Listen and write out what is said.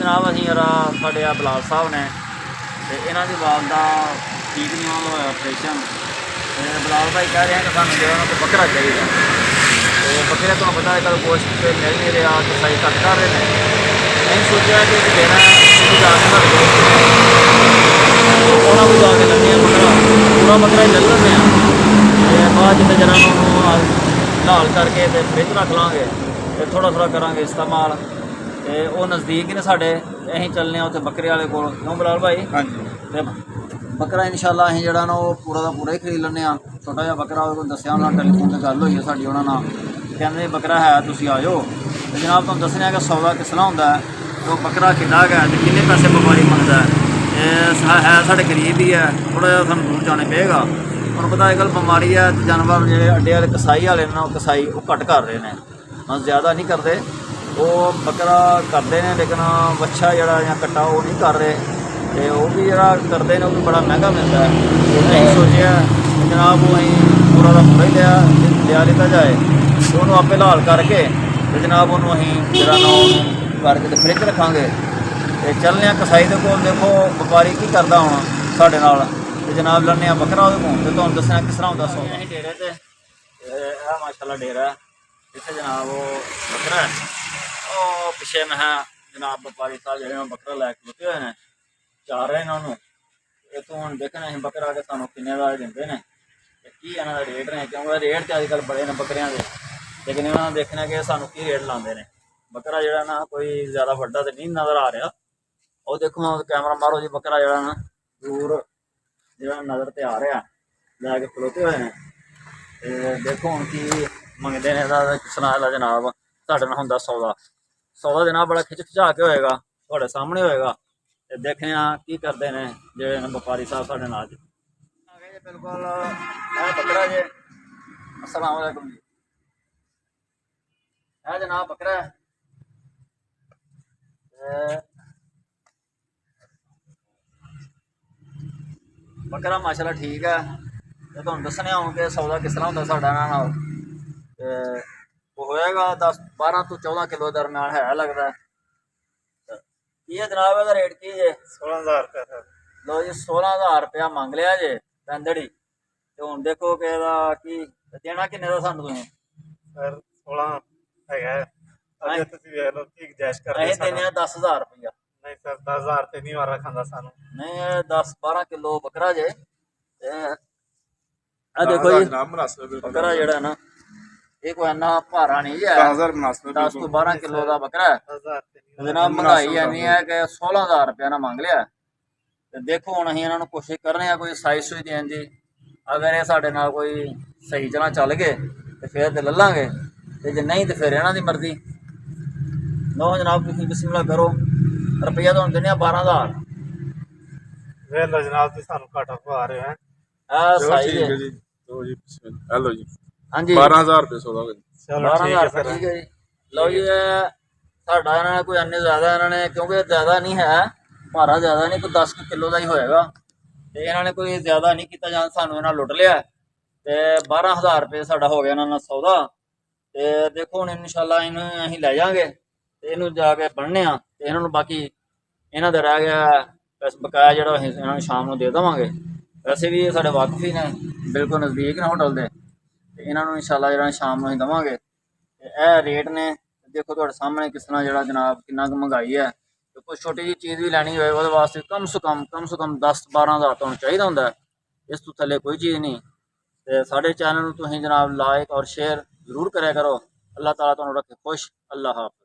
जनाब असीं जरा साढ़े बलाल साहब ने तो इन्हों की वाल का ठीक नहीं होया ऑपरेशन। बलाल भाई कह रहे हैं कि सानूं जो है बकरा चाहिए। तो बकरे तो पता है कल गोश्त मिल नहीं रहा, कसाई घट कर रहे हैं। नहीं सोचा कि देना जाके उन्होंने जाके लैने बकरा, पूरा बकरा ही ले लेंगे बाद जितने जरा लाल करके तो फ्रिज रख लाँगे तो थोड़ा थोड़ा करांगे इस्तेमाल। तो वो नज़दीक ही ने साढ़े, असीं चलने उत्थे बकरे वाले को, क्यों बलाल भाई? हाँ जी। तो बकरा इंशाल्लाह असीं जरा ना पूरा का पूरा ही खरीद लैने। छोटा जिहा बकरा दस्सिया उन्होंने, टेलीफोन पर गल हुई है साडी उन्होंने नाल, कहते बकरा है तुसीं आ जाओ। तो जनाब तुहानूं दस्सने कि सौदा किस तरह होंदा है, तो बकरा किन्ना है तो किन्ने पैसे व्यापारी मंगदा है साढ़े करीब ही है, थोड़ा जिहा सानूं दूर जाने पेगा। तुहानूं पता अजकल बमारी है, जानवर ਜਿਹੜੇ अड्डे वाले कसाई वाले ने कसाई वो घट कर रहे हैं, बस ज़्यादा नहीं करते। वो बकरा करते हैं लेकिन बच्छा जरा या कट्टा वो नहीं कर रहे। तो वो भी जरा करते हैं, वो भी बड़ा महंगा मिलता है। नहीं सोचा जनाब वो अं पूरा का पूरा ही लिया लिता जाए तो उन्होंने आपे लाल करके तो जनाब उन्होंने अं जरा ना करके तो फ्रिज रखांगे। तो चलने कसाई के कोल, देखो व्यापारी की करता होना साढ़े नाल। तो जनाब लैने बकरा वो तो तुम दसना किस तरह होंगे। सौ डेरे से माशाल्लाह डेरा है इतने जनाब वो बकरा है। और पिछे मैं जनाब व्यापारी साहब जो बकरा लैके खलोते हुए हैं, चार रहे इन्होंने। इतों हम देखना अं बकरा के सानू किन्ने का देंगे ने की इन्हों का रेट ने, क्योंकि रेट तो अजकल बड़े ने बकरियां के, लेकिन इन्होंने देखना कि सानू की रेट लाते हैं। बकरा जो ना कोई ज़्यादा वड्डा तो नहीं नज़र आ रहा। और देखो कैमरा मारो जी, बकरा जो ना दूर जो नज़र ते आ रहा लैके खलोते हुए हैं। तो देखो हम की मंगते हैं किस तरह जनाब साढ़े नाल होंदा सौदा। सौदा जनाब बड़ा खिच खिचा के होएगा, थोड़े सामने होएगा। तो देखने की करते हैं जो व्यापारी साहब साढ़े नाल जी। बिल्कुल बकरा जे, अस्सलाम वालेकुम जी, है जनाब बकरा है। बकरा माशाल्लाह ठीक है। तो तुहानूं दस्सने हूँ कि सौदा किस तरह होंदा साडा इन्हां नाल। वो होएगा 10-12 तो 14 किलो दरम्यान है लगता है। की है जनाब ਇਹਦਾ रेट की जे? 16,000 रुपया। लो जी 16,000 रुपया मंग लिया जे पैंदड़ी। तो हुण देखो कि ਇਹਦਾ की देना किन्ने दा सानूं तुसीं? सर 16 है अजे तुसीं वेख लो की गुजाइश कर ਅਸੀਂ देने 10,000 रुपया। नहीं सर 10,000 ते नहीं मारा खांदा सानू। नहीं 10-12 किलो बकरा जे। देखो जी बकरा जड़ा ना ये कोई इन्ना भारा नहीं है, 10 तो 12 किलो का बकरा है। जनाब महंगाई इन्नी है कि 16,000 रुपया ना मंग लिया। तो देखो हम अं इन्होंने कोशिश करने कोई साइज सूई देने की। अगर ये साढ़े नाल कोई सही तरह चल गए तो फिर तो ले लाँगे, तो जे नहीं तो फिर इन्हों की मर्जी। लो जनाब तुसीं बिस्मिल्लाह करो। रुपया तो देने 12,000। वेख लो जनाब तुसीं सानू घाटा पवा रहे हो। सही है जी। लो जी हेलो जी हाँ जी 12,000 रुपये सौदा कर। चलो 12,000 ठीक है ठीक है जी। लो जी साढ़ा इन्होंने कोई अन्ने ज़्यादा इन्होंने, क्योंकि ज़्यादा नहीं है भारा, ज़्यादा नहीं, कोई 10 किलो का ही होएगा। तो इन्होंने कोई ज़्यादा नहीं किया जान, सानू इन्होंने लुट लिया। तो 12,000 रुपये साढ़ा हो गया इन्होंने सौदा। तो देखो हम इंशाल्लाह इन्हूं असीं लै जाएंगे तो इन्हूं जाके बनने तो इन्होंने बाकी इन्हों का रह गया बस बकाया जो इन्होंने शाम को दे देवांगे। वैसे भी साढ़े वाकफ ही ने, बिल्कुल नज़दीक ने होटल के। तो इन्होंने इंशाल्लाह जो शाम को देवांगे। तो यह रेट ने देखो तुहाडे सामने किस तरह जो जनाब किन्ना कुछ महंगाई है। तो कोई छोटी जी चीज़ भी लैनी होए वो वास्ते कम से कम 10-12,000 तो चाहिए होंदा है, इस तो थले कोई चीज़ नहीं। तो साढ़े चैनल तुसीं जनाब लाइक और शेयर जरूर करा करो। अल्लाह ताला तुहानूं रखे खुश। अल्लाह हाफ़िज़।